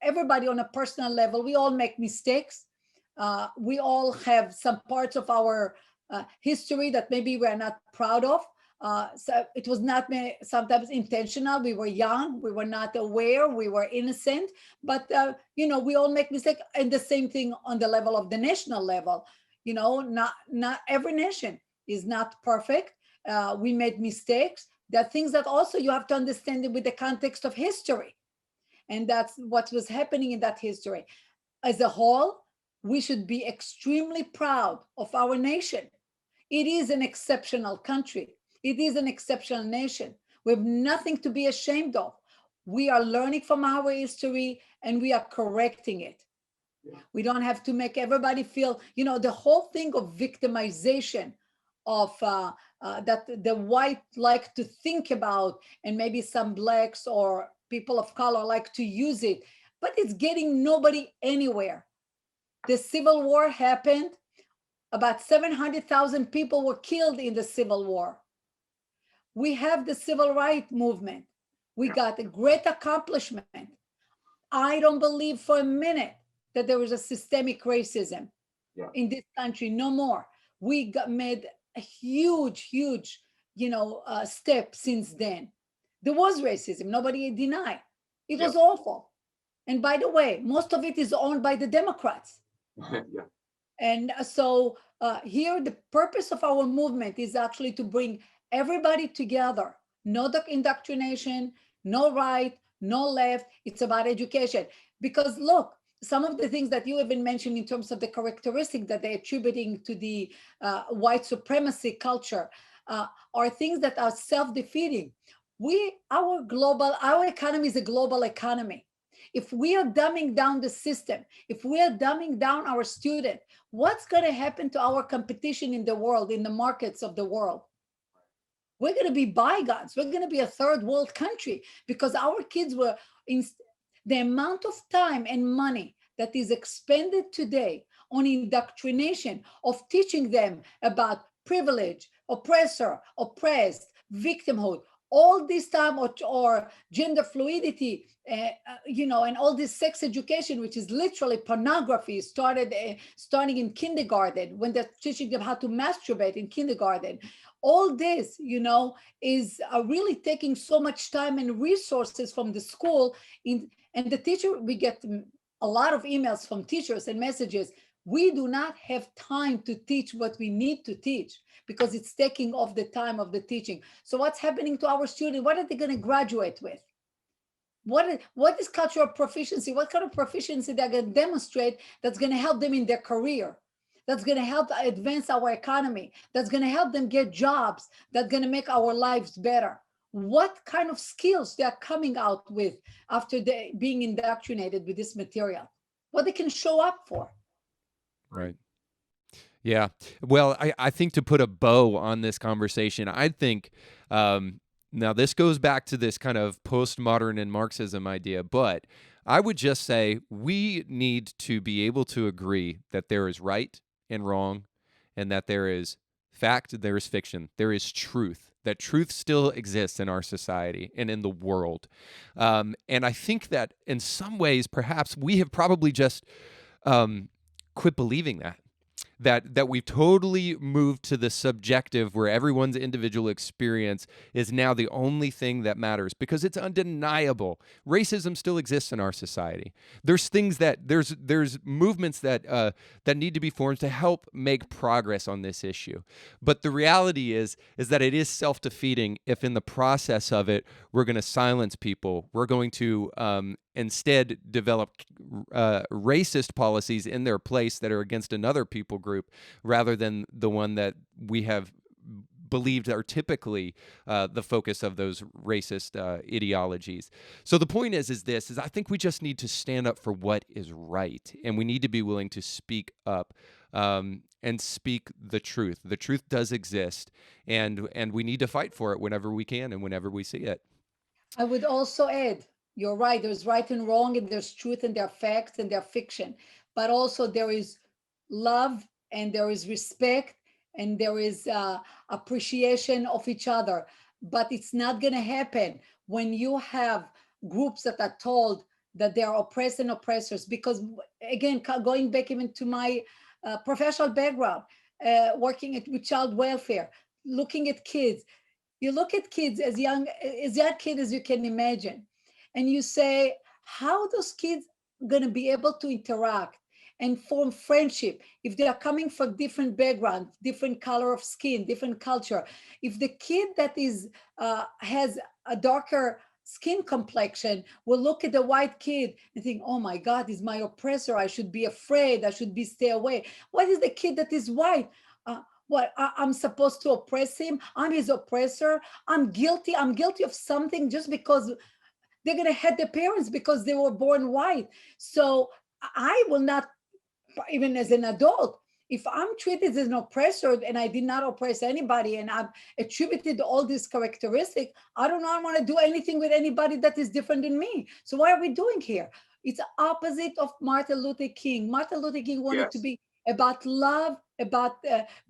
Everybody on a personal level, we all make mistakes. We all have some parts of our history that maybe we're not proud of. So it was not sometimes intentional. We were young, we were not aware, we were innocent, but we all make mistakes. And the same thing on the level of the national level. Not every nation is not perfect. We made mistakes. There are things that also you have to understand it with the context of history. And that's what was happening in that history. As a whole, we should be extremely proud of our nation. It is an exceptional country. It is an exceptional nation. We have nothing to be ashamed of. We are learning from our history and we are correcting it. We don't have to make everybody feel, the whole thing of victimization of that the white like to think about, and maybe some blacks or people of color like to use it, but it's getting nobody anywhere. The Civil War happened. About 700,000 people were killed in the Civil War. We have the Civil Rights Movement. We got a great accomplishment. I don't believe for a minute that there was a systemic racism in this country. No more. We made a huge step since then. There was racism. Nobody denied. It was awful. And by the way, most of it is owned by the Democrats. Yeah. And so here, the purpose of our movement is actually to bring everybody together. No indoctrination, no right, no left. It's about education. Because look, some of the things that you even mentioned in terms of the characteristic that they're attributing to the white supremacy culture are things that are self-defeating. Our economy is a global economy. If we are dumbing down the system, if we are dumbing down our student, what's going to happen to our competition in the world, in the markets of the world? We're going to be bygones. We're going to be a third world country because our kids were in the amount of time and money that is expended today on indoctrination of teaching them about privilege, oppressor, oppressed, victimhood, all this time, or gender fluidity, and all this sex education, which is literally pornography, starting in kindergarten when they're teaching them how to masturbate in kindergarten. All this, is really taking so much time and resources from the school. And the teacher, we get a lot of emails from teachers and messages. We do not have time to teach what we need to teach because it's taking off the time of the teaching. So what's happening to our students? What are they going to graduate with? What is cultural proficiency? What kind of proficiency they're going to demonstrate that's going to help them in their career? That's going to help advance our economy. That's going to help them get jobs. That's going to make our lives better. What kind of skills they are coming out with after they being indoctrinated with this material? What they can show up for? Right. Yeah. Well, I think to put a bow on this conversation, I think now this goes back to this kind of postmodern and Marxism idea, but I would just say we need to be able to agree that there is right and wrong, and that there is fact, there is fiction, there is truth, that truth still exists in our society and in the world. And I think that in some ways, perhaps we have probably just quit believing that we've totally moved to the subjective where everyone's individual experience is now the only thing that matters because it's undeniable. Racism still exists in our society. There's things that there's movements that that need to be formed to help make progress on this issue. But the reality is that it is self-defeating if in the process of it we're going to silence people. We're going to instead develop racist policies in their place that are against another people group rather than the one that we have believed are typically the focus of those racist ideologies. So the point is I think we just need to stand up for what is right, and we need to be willing to speak up and speak the truth. The truth does exist, and we need to fight for it whenever we can and whenever we see it. I would also add, you're right, there's right and wrong, and there's truth, and there are facts, and there are fiction. But also there is love, and there is respect, and there is appreciation of each other. But it's not going to happen when you have groups that are told that they are oppressed and oppressors. Because, again, going back even to my professional background, working with child welfare, looking at kids, you look at kids as young kid as you can imagine, and you say, how those kids going to be able to interact and form friendship if they are coming from different background, different color of skin, different culture? If the kid that is has a darker skin complexion will look at the white kid and think, oh my God, he's my oppressor, I should be afraid, I should be stay away. What is the kid that is white? I'm supposed to oppress him? I'm his oppressor? I'm guilty of something just because they're going to hate their parents because they were born white. So I will not, even as an adult, if I'm treated as an oppressor and I did not oppress anybody and I've attributed all these characteristics, I do not want to do anything with anybody that is different than me. So what are we doing here? It's opposite of Martin Luther King. Martin Luther King wanted to be about love, about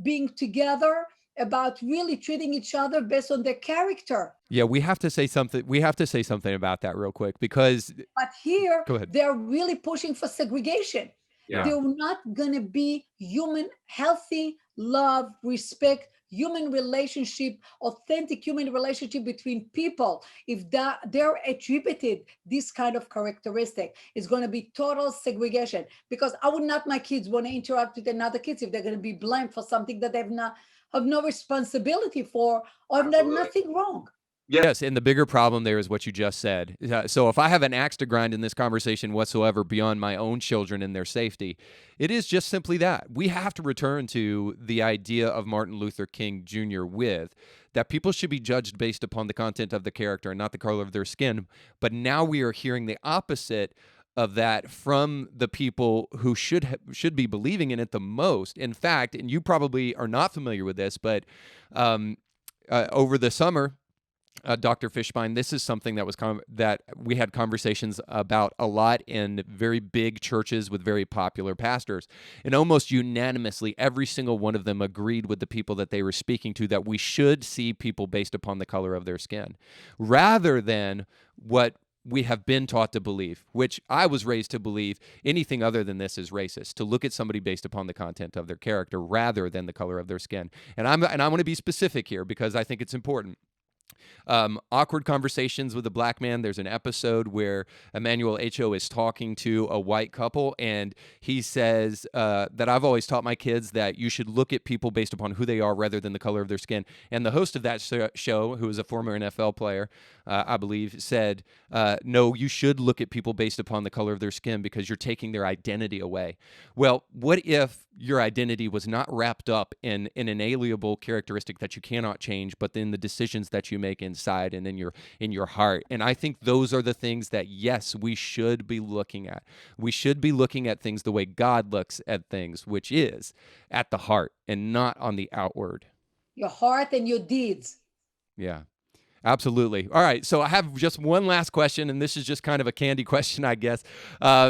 being together, about really treating each other based on their character. Yeah, we have to say something. We have to say something about that real quick because. But here, Go ahead. they're really pushing for segregation. Yeah. They're not going to be human, healthy, love, respect, human relationship, authentic human relationship between people, if they're attributed this kind of characteristic, it's going to be total segregation. Because I would not my kids want to interact with another kids if they're going to be blamed for something that they've not have no responsibility for, or have done nothing wrong. Yes, and the bigger problem there is what you just said. So if I have an axe to grind in this conversation whatsoever beyond my own children and their safety, it is just simply that. We have to return to the idea of Martin Luther King Jr. with that people should be judged based upon the content of the character and not the color of their skin. But now we are hearing the opposite of that from the people who should be believing in it the most. In fact, and you probably are not familiar with this, but over the summer, Dr. Fishbein, this is something that was that we had conversations about a lot in very big churches with very popular pastors. And almost unanimously, every single one of them agreed with the people that they were speaking to that we should see people based upon the color of their skin, rather than what we have been taught to believe, which I was raised to believe anything other than this is racist, to look at somebody based upon the content of their character rather than the color of their skin. And I want to be specific here because I think it's important. Awkward Conversations with a Black Man. There's an episode where Emmanuel Acho is talking to a white couple, and he says that I've always taught my kids that you should look at people based upon who they are rather than the color of their skin. And the host of that show, who is a former NFL player, I believe, said, no, you should look at people based upon the color of their skin because you're taking their identity away. Well, what if your identity was not wrapped up in an inalienable characteristic that you cannot change, but in the decisions that you make inside and in your heart? And I think those are the things that, yes, we should be looking at. We should be looking at things the way God looks at things, which is at the heart and not on the outward. Your heart and your deeds. Yeah. Absolutely. All right. So I have just one last question, and this is just kind of a candy question, I guess,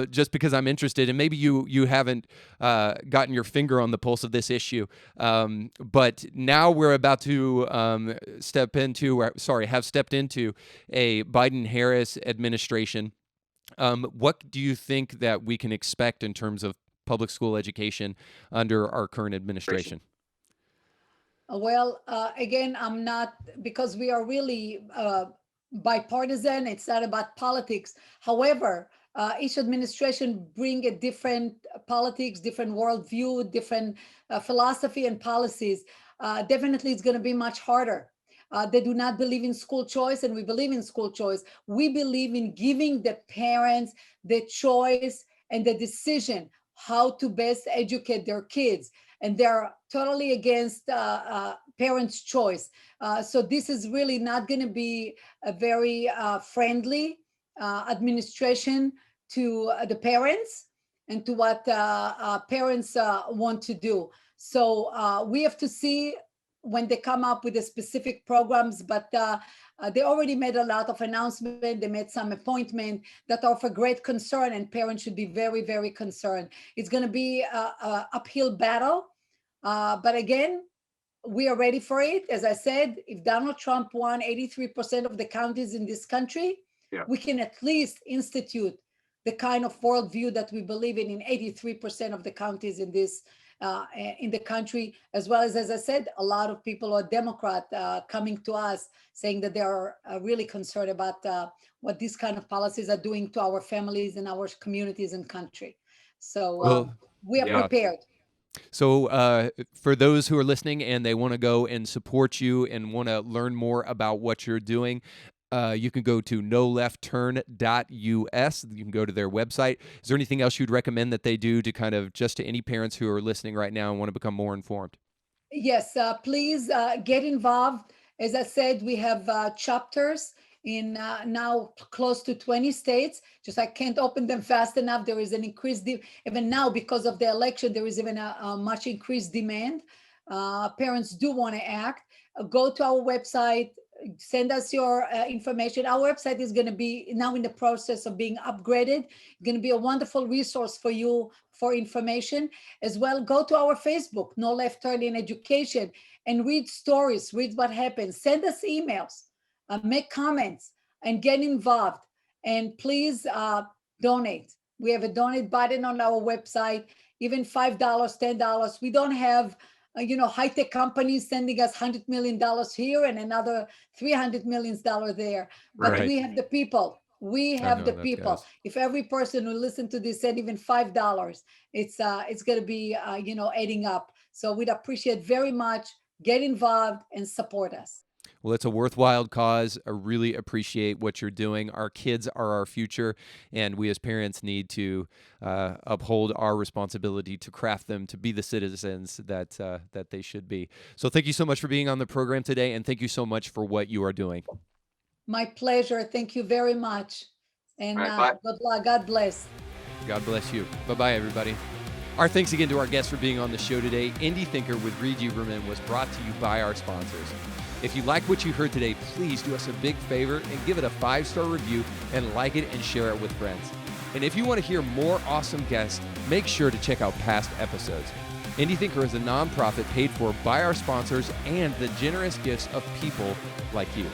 just because I'm interested. And maybe you haven't gotten your finger on the pulse of this issue, but now we're about to have stepped into a Biden-Harris administration. What do you think that we can expect in terms of public school education under our current administration? Well, again, I'm not, because we are really bipartisan. It's not about politics. However, each administration bring a different politics, different worldview, different philosophy and policies. Definitely, it's going to be much harder. They do not believe in school choice, and we believe in school choice. We believe in giving the parents the choice and the decision how to best educate their kids. And they're totally against parents' choice. So this is really not going to be a very friendly administration to the parents and to what parents want to do. So we have to see when they come up with the specific programs, but they already made a lot of announcements. They made some appointment that are of great concern, and parents should be very, very concerned. It's going to be a uphill battle. But again, we are ready for it. As I said, if Donald Trump won 83% of the counties in this country, we can at least institute the kind of worldview that we believe in 83% of the counties in this in the country, as well as I said, a lot of people are Democrat coming to us saying that they are really concerned about what these kind of policies are doing to our families and our communities and country. So we are prepared. So for those who are listening and they want to go and support you and want to learn more about what you're doing, you can go to noleftturn.us. You can go to their website. Is there anything else you'd recommend that they do to kind of just to any parents who are listening right now and want to become more informed? Yes, please get involved. As I said, we have chapters in now close to 20 states. Just I can't open them fast enough. There is an increased, even now because of the election, there is even a much increased demand. Parents do want to act. Go to our website, send us your information. Our website is going to be now in the process of being upgraded. It's going to be a wonderful resource for you for information. As well, go to our Facebook, No Left Turn in Education, and read stories, read what happens. Send us emails, make comments, and get involved. And please donate. We have a donate button on our website, even $5, $10. We don't have high-tech companies sending us $100 million here and another $300 million there. But Right. we have the people. We I have know the that, people. guys. If every person who listened to this said even $5, it's going to be adding up. So we'd appreciate very much. Get involved and support us. Well, it's a worthwhile cause. I really appreciate what you're doing. Our kids are our future, and we as parents need to uphold our responsibility to craft them to be the citizens that they should be. So thank you so much for being on the program today, and thank you so much for what you are doing. My pleasure. Thank you very much. And All right, bye. good luck. God bless. God bless you. Bye-bye, everybody. Our thanks again to our guests for being on the show today. Indie Thinker with Reed Uberman was brought to you by our sponsors. If you like what you heard today, please do us a big favor and give it a 5-star review and like it and share it with friends. And if you want to hear more awesome guests, make sure to check out past episodes. Indie Thinker is a nonprofit paid for by our sponsors and the generous gifts of people like you.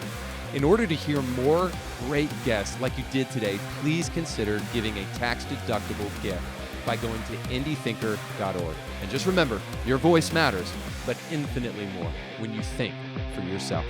In order to hear more great guests like you did today, please consider giving a tax-deductible gift by going to indiethinker.org. And just remember, your voice matters, but infinitely more when you think for yourself.